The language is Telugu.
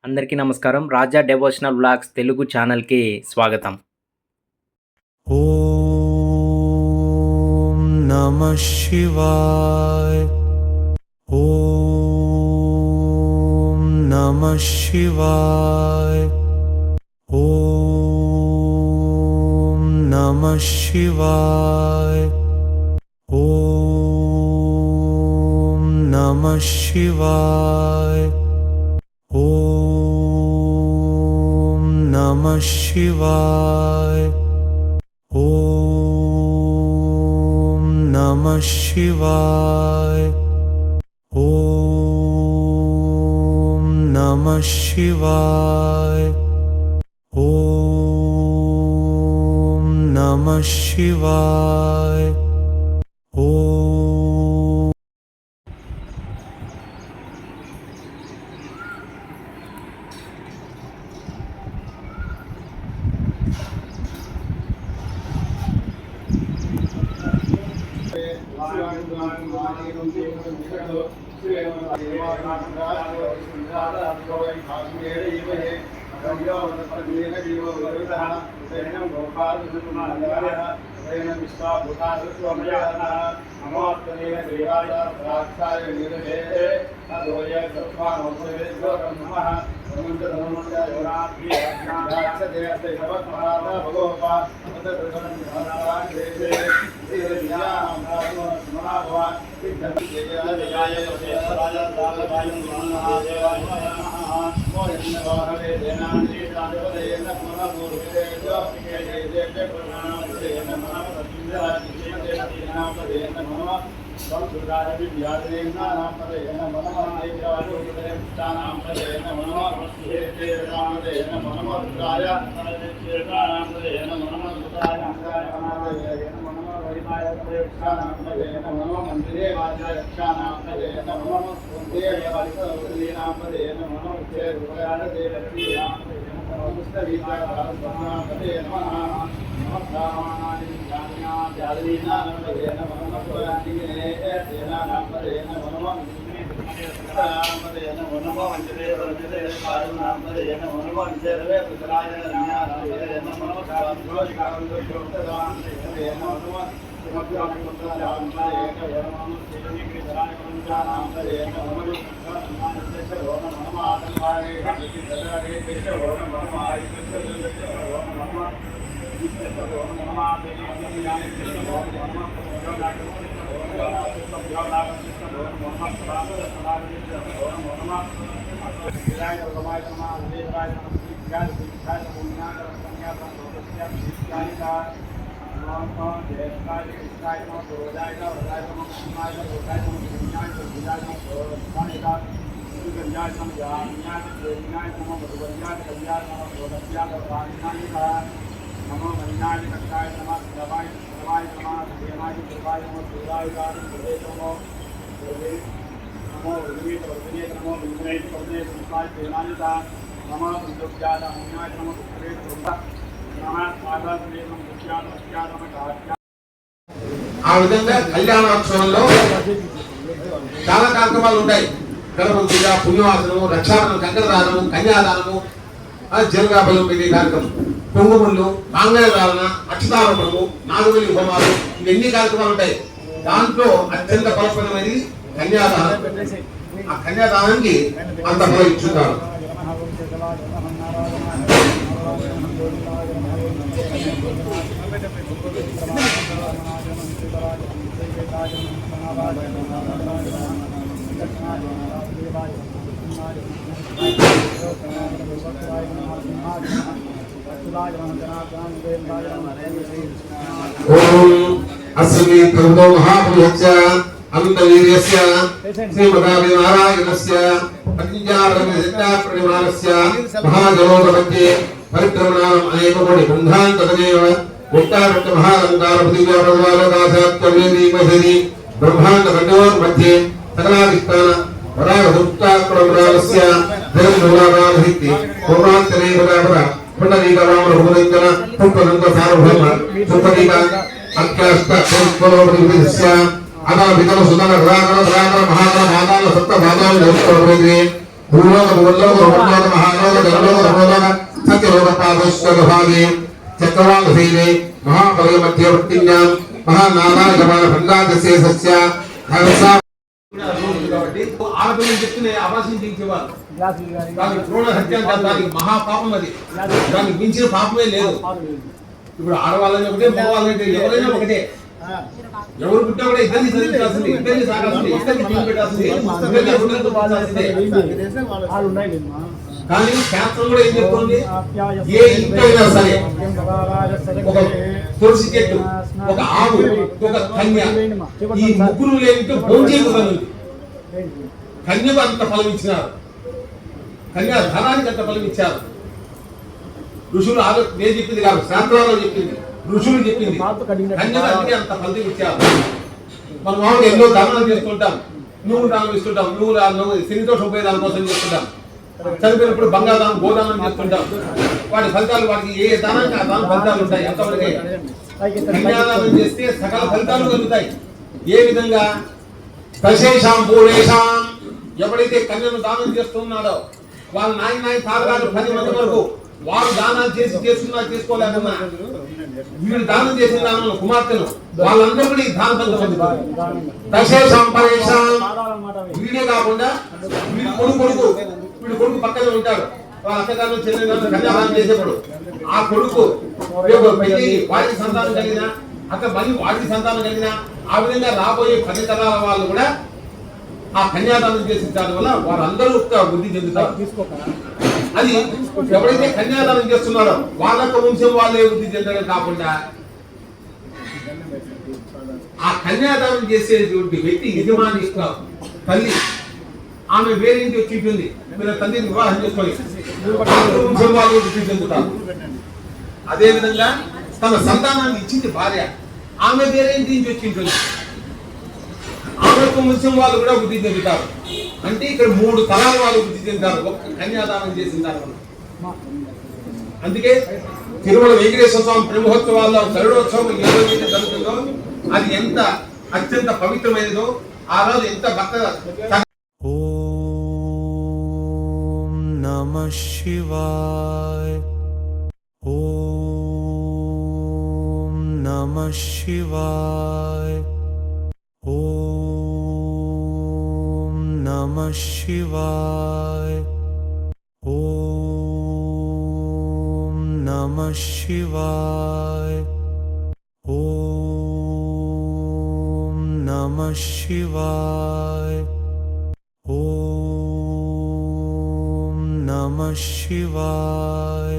అందరికీ నమస్కారం. రాజా డివోషనల్ వ్లాగ్స్ తెలుగు ఛానల్‌కి స్వాగతం. ఓం నమః శివాయ. ఓం నమః శివాయ. ఓం నమః శివాయ. ఓం నమః శివాయ. ఓం నమః శివాయ. ఓం నమః శివాయ. ఓం నమః శివాయ. ఓం నమః శివాయ. ఓం ఆ విధంగా కళ్యాణోత్సవంలో చాలా కార్యక్రమాలు ఉంటాయి. గణపతి పూజ, పుణ్యవాసనము, రక్షాబలం, కంకణదానము, కన్యాదానము, జీలకాబలం పెట్టే కార్యక్రమం, కుంకుమలు, మాంగళ్యధారణ, అక్షతారోపణము, నాగవల్లి హోమాలు, ఇవన్నీ కార్యక్రమాలు ఉంటాయి. దాంట్లో అత్యంత ఫలప్రదమైనది కన్యాదానం. ఆ కన్యాదానానికి అంత ఫలం ఇచ్చున్నారు. ఓం అస్మి కర్మో మహాపురుషస్య అనంతవీర్యస్య శ్రీమదావి నారాయణస్య ప్రతిజ్ఞాప్రతిమానస్య మహాజలోకమధ్యే పరిక్రమణాం అనేక కోటి బృందాంతదేవ ఉత్తారక మహాలంకార ప్రతిజ్ఞాప్రతిమానదాసాత్యవేదీమహేది బ్రహ్మాండ ఖండోర్मध्ये సకలాధిష్టాన వరాహదుక్తాక్రమరాలస్య జగన్మూలానామహితి పూర్వాంతరే వరావర పుండరీక రామర భువనంజన పుష్పనంద సార్వభౌమ సుపదీక అత్యాష్ట అదా వికల సుదన రాగల రాగల మహాగల మాదాల సప్త భాగాలు జరుగుతున్నది భూలోక భూలోక భూలోక మహాలోక జగలోక భూలోక సత్యలోక పాదోశ్వర భాగే చక్రవాళ శైలే మహాబలయ మధ్యవర్తిన్యాం మహానారాయణ భంగాదశేషస్య హరసా కాబట్టి ఆడపిల్లని చెప్తూనే అభాషణ చేయించేవారు. దానికి క్రూర హత్య అంటారు. దానికి మహాపాపం అది. దానికి మించిన పాపమే లేదు. ఇప్పుడు ఆడవాళ్ళని ఒకటే, మగవాళ్ళని ఎవరైనా ఒకటే. ఎవరు పుట్టా కూడా ఇద్దరిని చదివించాల్సింది, ఇద్దరిని సాగాల్సింది, ఇద్దరిని జీవం పెట్టాల్సింది, ఇద్దరిని అభివృద్ధి పొందాల్సిందే. కానీ శాస్త్రం కూడా ఏం చెప్తుంది? ఏ ఇంటైనా సరే ఒక తులసి చెట్టు, ఒక ఆవు, ఒక కన్య, ఈ ముగ్గురు లేనితో భోజనం. కన్యకు అంత ఫలం ఇచ్చినారు, కన్యా ధనానికి అంత ఫలం ఇచ్చారు. ఋషులు నేను చెప్పింది కాదు, శాస్త్రాల్లో చెప్పింది, ఋషులు చెప్పింది. కన్యకు అందుకే అంత ఫలితం ఇచ్చారు. మనం మామూలుగా ఎన్నో దానాలు చేస్తుంటాం, నువ్వు దానం ఇస్తుంటాం, నువ్వు శనితోషం పోయే దాని కోసం చేస్తుంటాం. చనిపోయినప్పుడు బంగాదానం, గోదానం చేస్తుంటాం. వాటి ఫలితాలు, వాటికి ఏ దానానికి ఆ దాని ఫలితాలు ఉంటాయి. ఎంతవరకే కన్యాదానం చేస్తే సకల ఫలితాలు కలుగుతాయి. ఏ విధంగా? దశేషాం పూరేషాం, ఎవడైతే కన్యను దానం చేస్తున్నాడో వాళ్ళ నాయన తారగారు 10 మంది వరకు వారు దానాలు చేసుకోలేకన్నా వీళ్ళు దానం చేసిన దానంలో కుమార్తెను వాళ్ళందరూ కూడా ఈ దాన ఫలితం పొందుతారు. దశేషాం పరేషాం, వీడే కాకుండా వీడి కొడుకు పక్కనే ఉంటాడు. వాళ్ళ అత్తగారు చెల్లెలు కన్యాదానం చేసేప్పుడు ఆ కొడుకు వాడికి సంతానం కలిగిన అట్లా మళ్ళీ వాడికి సంతానం కలిగిన ఆ విధంగా రాబోయే 10 తరాల వాళ్ళు కూడా ఆ కన్యాదానం చేసిన దాని వల్ల వారందరూ వృద్ధి చెందుతారు. అది ఎవరైతే కన్యాదానం చేస్తున్నారో వాళ్ళ వంశం వాళ్ళే వృద్ధి చెందడం కాకుండా ఆ కన్యాదానం చేసేటువంటి వ్యక్తి యజమాని తల్లి, ఆమె వేరేంటి వచ్చి ఉంటుంది. మీరు తండ్రిని వివాహం చేసుకొని వంశం వాళ్ళు వృద్ధి చెందుతారు. అదే విధంగా తన సంతానాన్ని ఇచ్చింది భార్య, ఆమె వేరేంటి నుంచి వచ్చి ఉంటుంది. ఆమెకు వంశం వాళ్ళు కూడా వృద్ధి చెందుతారు. అంటే ఇక్కడ 3 తరాల వాళ్ళు వృద్ధి చెందుతారు ఒక్క కన్యాదానం చేసిన దానివల్ల. అందుకే తిరుమల వెంకటేశ్వర స్వామి బ్రహ్మోత్సవాల్లో గరుడోత్సవం ఏ రోజైతే జరుగుతుందో అది ఎంత అత్యంత పవిత్రమైనదో ఆ రోజు ఎంత భక్త. ఓం నమః శివాయ. ఓం నమః శివాయ. ఓం నమః శివాయ. ఓం నమః శివాయ. ఓం నమః శివాయ. ఓం నమః శివాయ.